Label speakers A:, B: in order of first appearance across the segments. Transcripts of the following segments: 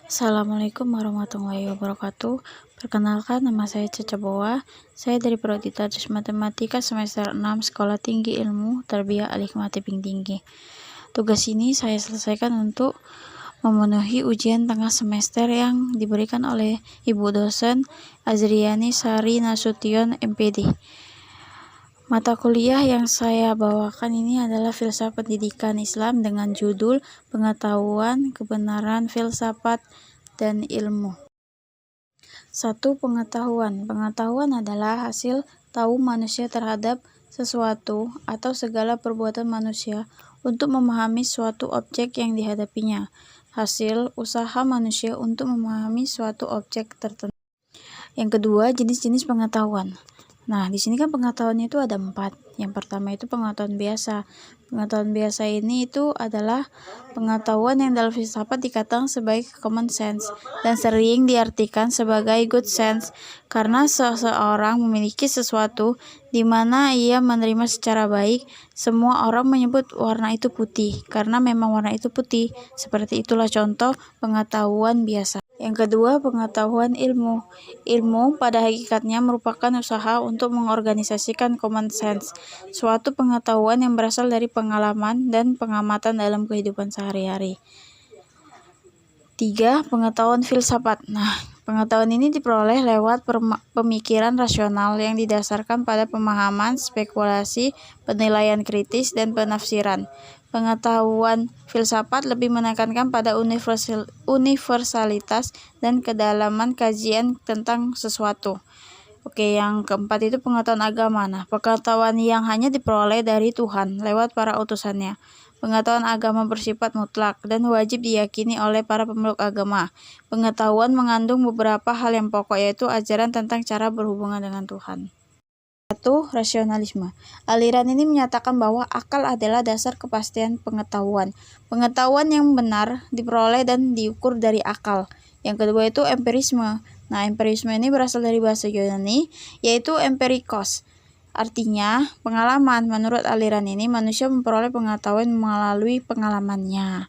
A: Assalamualaikum warahmatullahi wabarakatuh. Perkenalkan, nama saya Caca Boa. Saya dari Prodi Tadris Matematika semester 6 Sekolah Tinggi Ilmu Tarbiyah Al-Hikmah Tebing Tinggi. Tugas ini saya selesaikan untuk memenuhi ujian tengah semester yang diberikan oleh Ibu dosen Azriani Sari Nasution MPD. Mata kuliah yang saya bawakan ini adalah Filsafat Pendidikan Islam dengan judul Pengetahuan, Kebenaran, Filsafat, dan Ilmu. 1. Pengetahuan. Pengetahuan adalah hasil tahu manusia terhadap sesuatu atau segala perbuatan manusia untuk memahami suatu objek yang dihadapinya. Hasil usaha manusia untuk memahami suatu objek tertentu. Yang kedua, jenis-jenis pengetahuan. Nah, di sini kan pengetahuannya itu ada 4. Yang pertama itu pengetahuan biasa. Pengetahuan biasa ini itu adalah pengetahuan yang dalam filsafat dikatakan sebagai common sense dan sering diartikan sebagai good sense karena seseorang memiliki sesuatu di mana ia menerima secara baik. Semua orang menyebut warna itu putih karena memang warna itu putih. Seperti itulah contoh pengetahuan biasa. Yang kedua, pengetahuan ilmu. Ilmu pada hakikatnya merupakan usaha untuk mengorganisasikan common sense, suatu pengetahuan yang berasal dari pengalaman dan pengamatan dalam kehidupan sehari-hari. 3. Pengetahuan filsafat. Nah, pengetahuan ini diperoleh lewat pemikiran rasional yang didasarkan pada pemahaman, spekulasi, penilaian kritis, dan penafsiran. Pengetahuan filsafat lebih menekankan pada universalitas dan kedalaman kajian tentang sesuatu. Oke, yang keempat itu pengetahuan agama. Nah, pengetahuan yang hanya diperoleh dari Tuhan lewat para utusannya. Pengetahuan agama bersifat mutlak dan wajib diyakini oleh para pemeluk agama. Pengetahuan mengandung beberapa hal yang pokok, yaitu ajaran tentang cara berhubungan dengan Tuhan. 1. Rasionalisme. Aliran ini menyatakan bahwa akal adalah dasar kepastian pengetahuan. Pengetahuan yang benar diperoleh dan diukur dari akal. Yang kedua itu empirisme. Nah, empirisme ini berasal dari bahasa Yunani, yaitu empirikos. Artinya, pengalaman. Menurut aliran ini, manusia memperoleh pengetahuan melalui pengalamannya.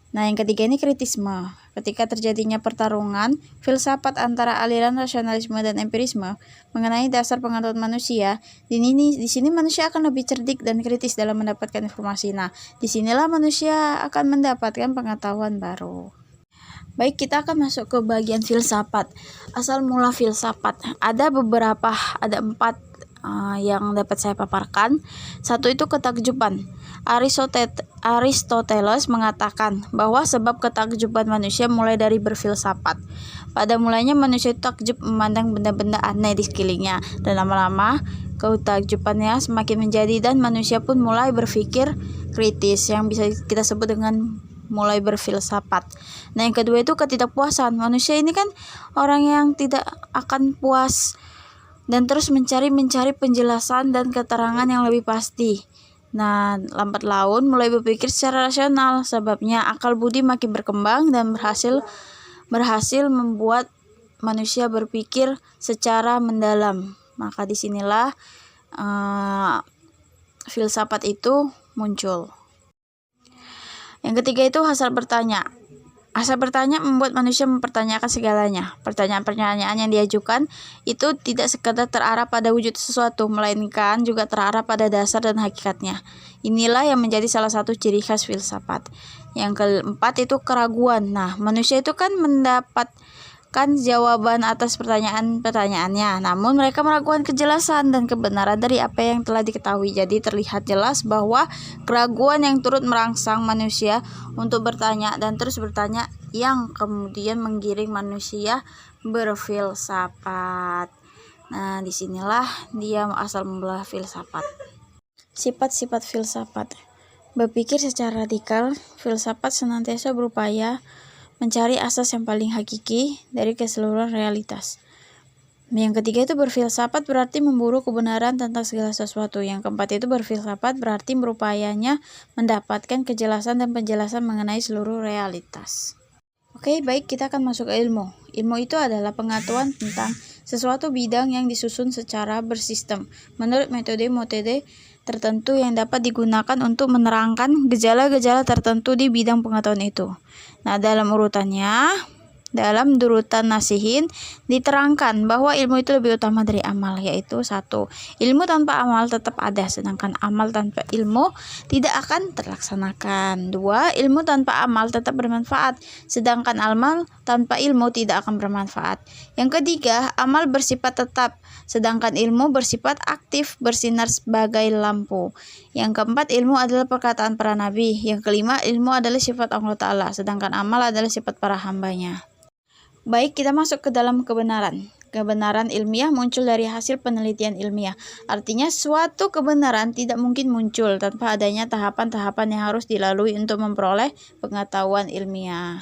A: Nah, yang ketiga ini kritisme. Ketika terjadinya pertarungan filsafat antara aliran rasionalisme dan empirisme mengenai dasar pengetahuan manusia, di sini manusia akan lebih cerdik dan kritis dalam mendapatkan informasi. Nah, disinilah manusia akan mendapatkan pengetahuan baru. Baik, kita akan masuk ke bagian filsafat. Asal mula filsafat. Ada 4 yang dapat saya paparkan. 1 itu ketakjuban. Aristoteles mengatakan bahwa sebab ketakjuban manusia mulai dari berfilsafat. Pada mulanya manusia takjub memandang benda-benda aneh di sekelilingnya, dan lama-lama ketakjubannya semakin menjadi dan manusia pun mulai berpikir kritis yang bisa kita sebut dengan mulai berfilsafat. Nah, yang kedua itu ketidakpuasan. Manusia ini kan orang yang tidak akan puas dan terus mencari penjelasan dan keterangan yang lebih pasti. Nah, lambat laun mulai berpikir secara rasional. Sebabnya akal budi makin berkembang dan berhasil membuat manusia berpikir secara mendalam. Maka disinilah filsafat itu muncul. Yang ketiga itu hasrat bertanya. Hasrat bertanya membuat manusia mempertanyakan segalanya. Pertanyaan-pertanyaan yang diajukan itu tidak sekadar terarah pada wujud sesuatu, melainkan juga terarah pada dasar dan hakikatnya. Inilah yang menjadi salah satu ciri khas filsafat. Yang keempat itu keraguan. Nah, manusia itu kan mendapatkan jawaban atas pertanyaan-pertanyaannya, namun mereka meragukan kejelasan dan kebenaran dari apa yang telah diketahui. Jadi terlihat jelas bahwa keraguan yang turut merangsang manusia untuk bertanya dan terus bertanya yang kemudian menggiring manusia berfilsafat. Nah, disinilah dia asal mula filsafat. Sifat-sifat filsafat. Berpikir secara radikal, filsafat senantiasa berupaya mencari asas yang paling hakiki dari keseluruhan realitas. Yang ketiga itu berfilsafat berarti memburu kebenaran tentang segala sesuatu. Yang keempat itu berfilsafat berarti berupayanya mendapatkan kejelasan dan penjelasan mengenai seluruh realitas. Oke, baik, kita akan masuk ke ilmu. Ilmu itu adalah pengetahuan tentang sesuatu bidang yang disusun secara bersistem menurut metode tertentu yang dapat digunakan untuk menerangkan gejala-gejala tertentu di bidang pengetahuan itu. Nah, dalam urutannya, Dalam Durutan Nasihin diterangkan bahwa ilmu itu lebih utama dari amal, yaitu 1. Ilmu tanpa amal tetap ada, sedangkan amal tanpa ilmu tidak akan terlaksanakan. 2. Ilmu tanpa amal tetap bermanfaat, sedangkan amal tanpa ilmu tidak akan bermanfaat. Yang ketiga, amal bersifat tetap, sedangkan ilmu bersifat aktif, bersinar sebagai lampu. Yang keempat, ilmu adalah perkataan para nabi. Yang kelima, ilmu adalah sifat Allah Ta'ala, sedangkan amal adalah sifat para hambanya. Baik, kita masuk ke dalam kebenaran. Kebenaran ilmiah muncul dari hasil penelitian ilmiah. Artinya suatu kebenaran tidak mungkin muncul tanpa adanya tahapan-tahapan yang harus dilalui untuk memperoleh pengetahuan ilmiah.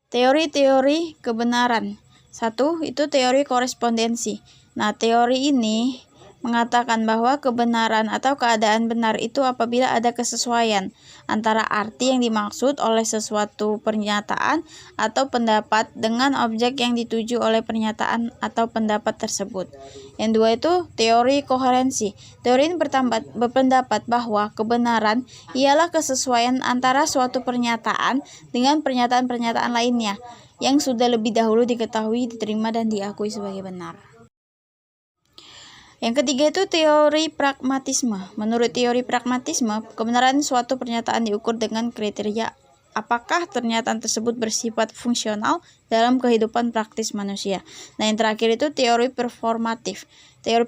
A: Teori-teori kebenaran. 1. Itu teori korespondensi. Nah, teori ini mengatakan bahwa kebenaran atau keadaan benar itu apabila ada kesesuaian antara arti yang dimaksud oleh sesuatu pernyataan atau pendapat dengan objek yang dituju oleh pernyataan atau pendapat tersebut. Yang dua itu teori koherensi. Teori ini berpendapat bahwa kebenaran ialah kesesuaian antara suatu pernyataan dengan pernyataan-pernyataan lainnya yang sudah lebih dahulu diketahui, diterima, dan diakui sebagai benar. Yang ketiga itu teori pragmatisme. Menurut teori pragmatisme, kebenaran suatu pernyataan diukur dengan kriteria apakah pernyataan tersebut bersifat fungsional dalam kehidupan praktis manusia. Nah, yang terakhir itu teori performatif. Teori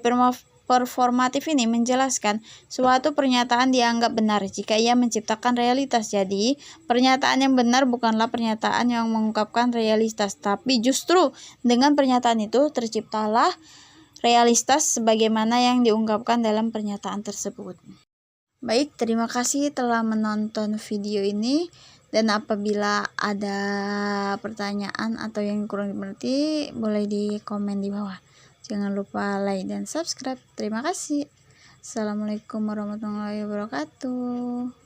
A: performatif ini menjelaskan suatu pernyataan dianggap benar jika ia menciptakan realitas. Jadi, pernyataan yang benar bukanlah pernyataan yang mengungkapkan realitas, tapi justru dengan pernyataan itu terciptalah realitas sebagaimana yang diungkapkan dalam pernyataan tersebut. Baik, terima kasih telah menonton video ini, dan apabila ada pertanyaan atau yang kurang dimengerti boleh di komen di bawah. Jangan lupa like dan subscribe. Terima kasih. Assalamualaikum warahmatullahi wabarakatuh.